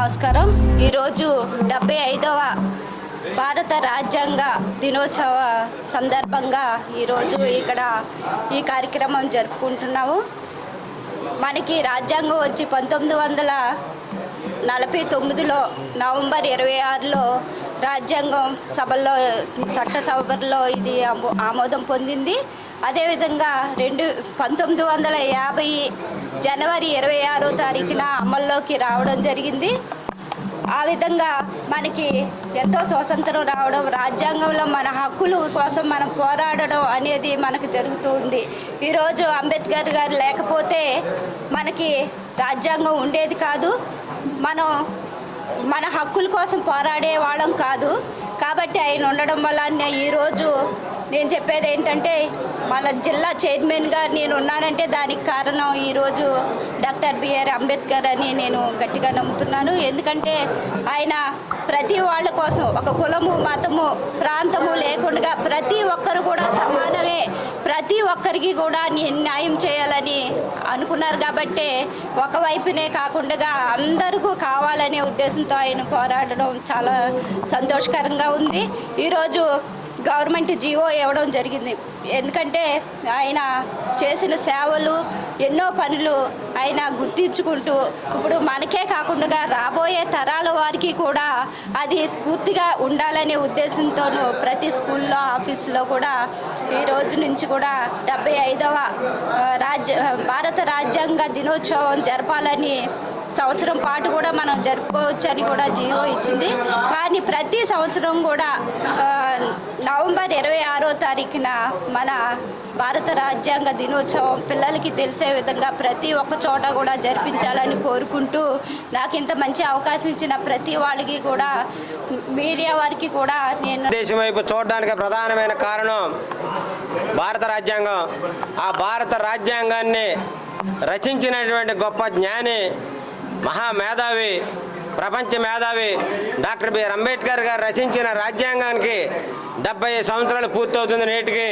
నమస్కారం. ఈరోజు 75వ భారత రాజ్యాంగ దినోత్సవ సందర్భంగా ఈరోజు ఇక్కడ ఈ కార్యక్రమం జరుపుకుంటున్నాము. మనకి రాజ్యాంగం వచ్చి 1949లో నవంబర్ 26లో రాజ్యాంగం సభల్లో చట్టసభల్లో ఇది ఆమోదం పొందింది. అదేవిధంగా 1950 జనవరి 26వ తారీఖున అమల్లోకి రావడం జరిగింది. ఆ విధంగా మనకి ఎంతో స్వాతంత్రం రావడం, రాజ్యాంగంలో మన హక్కుల కోసం మనం పోరాడడం అనేది మనకు జరుగుతూ ఉంది. ఈరోజు అంబేద్కర్ గారు లేకపోతే మనకి రాజ్యాంగం ఉండేది కాదు, మనం మన హక్కుల కోసం పోరాడే వాళ్ళం కాదు. కాబట్టి ఆయన ఉండడం వల్ల ఈరోజు నేను చెప్పేది ఏంటంటే, మన జిల్లా చైర్మన్గా నేను ఉన్నానంటే దానికి కారణం ఈరోజు డాక్టర్ బిఆర్ అంబేద్కర్ అని నేను గట్టిగా నమ్ముతున్నాను. ఎందుకంటే ఆయన ప్రతి వాళ్ళ కోసం ఒక కులము, మతము, ప్రాంతము లేకుండా ప్రతి ఒక్కరు కూడా సమానమే, ప్రతి ఒక్కరికి కూడా న్యాయం చేయాలని అనుకున్నారు. కాబట్టి ఒకవైపునే కాకుండా అందరికీ కావాలనే ఉద్దేశంతో ఆయన పోరాడడం చాలా సంతోషకరంగా ఉంది. ఈరోజు గవర్నమెంట్ జీవో ఇవ్వడం జరిగింది. ఎందుకంటే ఆయన చేసిన సేవలు, ఎన్నో పనులు ఆయన గుర్తించుకుంటూ ఇప్పుడు మనకే కాకుండా రాబోయే తరాల వారికి కూడా అది స్ఫూర్తిగా ఉండాలనే ఉద్దేశంతోనూ ప్రతి స్కూల్లో, ఆఫీసులో కూడా ఈ రోజు నుంచి కూడా 75వ భారత రాజ్యాంగ దినోత్సవం జరపాలని సంవత్సరం పాటు కూడా మనం జరుపుకోవచ్చని కూడా జీవో ఇచ్చింది. కానీ ప్రతి సంవత్సరం కూడా నవంబర్ 26వ తారీఖున మన భారత రాజ్యాంగ దినోత్సవం పిల్లలకి తెలిసే విధంగా ప్రతి ఒక్క చోట కూడా జరిపించాలని కోరుకుంటూ, నాకు ఇంత మంచి అవకాశం ఇచ్చిన ప్రతి వాళ్ళకి కూడా, మీడియా వారికి కూడా నేను దేశం వైపు చూడడానికి ప్రధానమైన కారణం భారత రాజ్యాంగం. ఆ భారత రాజ్యాంగాన్ని రచించినటువంటి గొప్ప జ్ఞాని, మహామేధావి, ప్రపంచ మేధావి డాక్టర్ బిఆర్ అంబేద్కర్ గారు రచించిన రాజ్యాంగానికి 75 సంవత్సరాలు పూర్తవుతుంది నేటికి.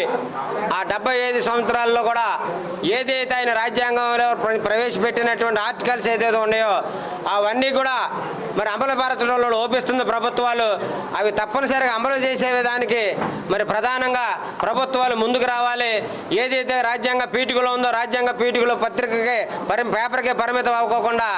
ఆ 75 సంవత్సరాల్లో కూడా ఏదైతే ఆయన రాజ్యాంగంలో ప్రవేశపెట్టినటువంటి ఆర్టికల్స్ ఏదైతే ఉన్నాయో అవన్నీ కూడా మరి అమలు పరచడంలో లోపిస్తుంది ప్రభుత్వాలు. అవి తప్పనిసరిగా అమలు చేసే విధానికి మరి ప్రధానంగా ప్రభుత్వాలు ముందుకు రావాలి. ఏదైతే రాజ్యాంగ పీఠికలో ఉందో రాజ్యాంగ పీఠికలో పత్రికకి పేపర్కి పరిమితం అవ్వకుండా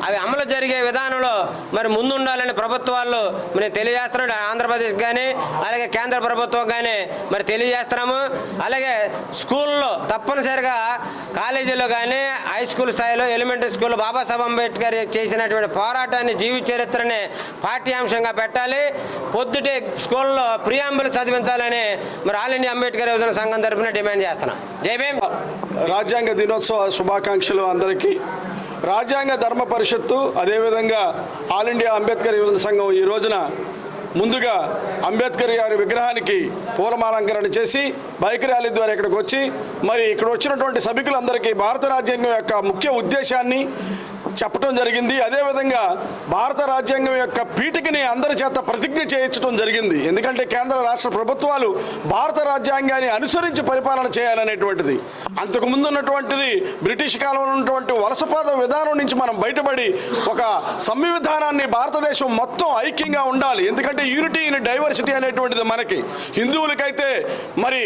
అవి అమలు జరిగే విధానంలో మరి ముందుండాలని ప్రభుత్వాలు మరి తెలియజేస్తున్నాడు. ఆంధ్రప్రదేశ్ కానీ అలాగే కేంద్ర ప్రభుత్వం కానీ మరి తెలియజేస్తున్నాము. అలాగే స్కూల్లో తప్పనిసరిగా, కాలేజీలో కానీ, హై స్కూల్ స్థాయిలో, ఎలిమెంటరీ స్కూల్లో బాబాసాహెబ్ అంబేద్కర్ చేసినటువంటి పోరాటాన్ని, జీవిత చరిత్రని పాఠ్యాంశంగా పెట్టాలి. పొద్దుటే స్కూల్లో ప్రియాంబులు చదివించాలని మరి ఆల్ ఇండియా అంబేద్కర్ యువజన సంఘం తరఫున డిమాండ్ చేస్తున్నాం. జై భీమ్. రాజ్యాంగ దినోత్సవ శుభాకాంక్షలు అందరికీ. రాజ్యాంగ ధర్మ పరిషత్తు, అదేవిధంగా ఆల్ ఇండియా అంబేద్కర్ యువజన సంఘం ఈ రోజున ముందుగా అంబేద్కర్ గారి విగ్రహానికి పూలమాలంకరణ చేసి బైక్ ర్యాలీ ద్వారా ఇక్కడికి వచ్చి మరి ఇక్కడ వచ్చినటువంటి సభికులందరికీ భారత రాజ్యాంగం యొక్క ముఖ్య ఉద్దేశాన్ని చెప్పడం జరిగింది. అదేవిధంగా భారత రాజ్యాంగం యొక్క పీఠికని అందరి చేత ప్రతిజ్ఞ చేయించడం జరిగింది. ఎందుకంటే కేంద్ర రాష్ట్ర ప్రభుత్వాలు భారత రాజ్యాంగాన్ని అనుసరించి పరిపాలన చేయాలనేటువంటిది. అంతకుముందు ఉన్నటువంటిది బ్రిటిష్ కాలంలో ఉన్నటువంటి వలసపాద విధానం నుంచి మనం బయటపడి ఒక సంవిధానాన్ని భారతదేశం మొత్తం ఐక్యంగా ఉండాలి. ఎందుకంటే యూనిటీ ఇన్ డైవర్సిటీ అనేటువంటిది మనకి హిందువులకైతే మరి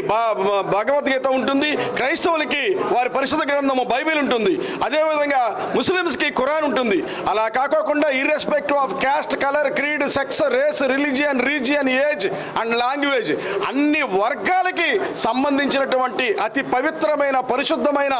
భగవద్గీత ఉంటుంది, క్రైస్తవులకి వారి పరిశుద్ధ గ్రంథము బైబిల్ ఉంటుంది, అదేవిధంగా ముస్లిమ్స్కి ఖురాన్ ఉంటుంది. అలా కాకోకుండా irrespective of caste, colour, creed, sex, race, religion, age and language అన్ని వర్గాలకి సంబంధించినటువంటి అతి పవిత్రమైన, పరిశుద్ధమైన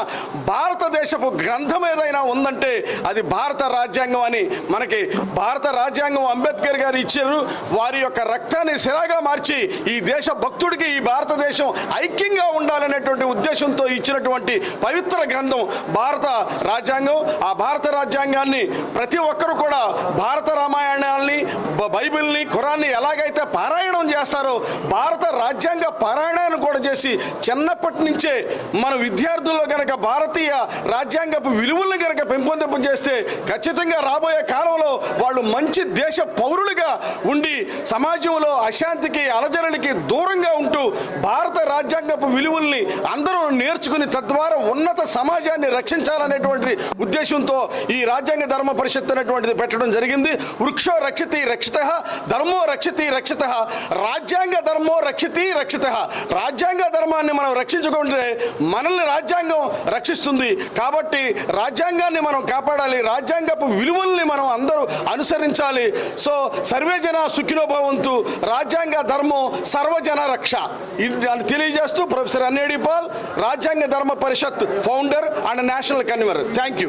భారతదేశపు గ్రంథం ఏదైనా ఉందంటే అది భారత రాజ్యాంగం అని మనకి భారత రాజ్యాంగం అంబేద్కర్ గారు ఇచ్చారు. వారి యొక్క రక్తాన్ని సిరాగా మార్చి ఈ దేశ భక్తుడికి ఈ భారతదేశం ఐక్యంగా ఉండాలనేటువంటి ఉద్దేశంతో ఇచ్చినటువంటి పవిత్ర గ్రంథం భారత రాజ్యాంగం. ఆ భారత రాజ్యాంగాన్ని ప్రతి ఒక్కరు కూడా భారత రామాయణాన్ని, బైబిల్ని, ఖురాన్ని ఎలాగైతే పారాయణం చేస్తారో భారత రాజ్యాంగ పారాయణాన్ని కూడా చేసి చిన్నప్పటి నుంచే మన విద్యార్థుల్లో కనుక భారతీయ రాజ్యాంగపు విలువలను కనుక పెంపొందింపు చేస్తే ఖచ్చితంగా రాబోయే కాలంలో వాళ్ళు మంచి దేశ పౌరులుగా ఉండి సమాజంలో అశాంతికి, అలజడులకి దూరంగా ఉంటూ భారత రాజ్యాంగపు విలువల్ని అందరూ నేర్చుకుని తద్వారా ఉన్నత సమాజాన్ని రక్షించాలనేటువంటి ఉద్దేశంతో ఈ రాజ్యాంగ ధర్మ పరిషత్ అనేటువంటిది పెట్టడం జరిగింది. వృక్షో రక్షితి రక్షితః, ధర్మో రక్షితి రక్షితః, రాజ్యాంగ ధర్మో రక్షితి రక్షితః. రాజ్యాంగ ధర్మాన్ని మనం రక్షించుకుంటే మనల్ని రాజ్యాంగం రక్షిస్తుంది. కాబట్టి రాజ్యాంగాన్ని మనం కాపాడాలి, రాజ్యాంగపు విలువల్ని మనం అందరూ అనుసరించాలి. సో సర్వే జన సుఖినో భవంతు, రాజ్యాంగ ధర్మం సర్వజన రక్ష. ఇది తెలియజేస్తూ professor అన్నేడి Paul, Rajyanga Dharma Parishat founder and national convener. Thank you.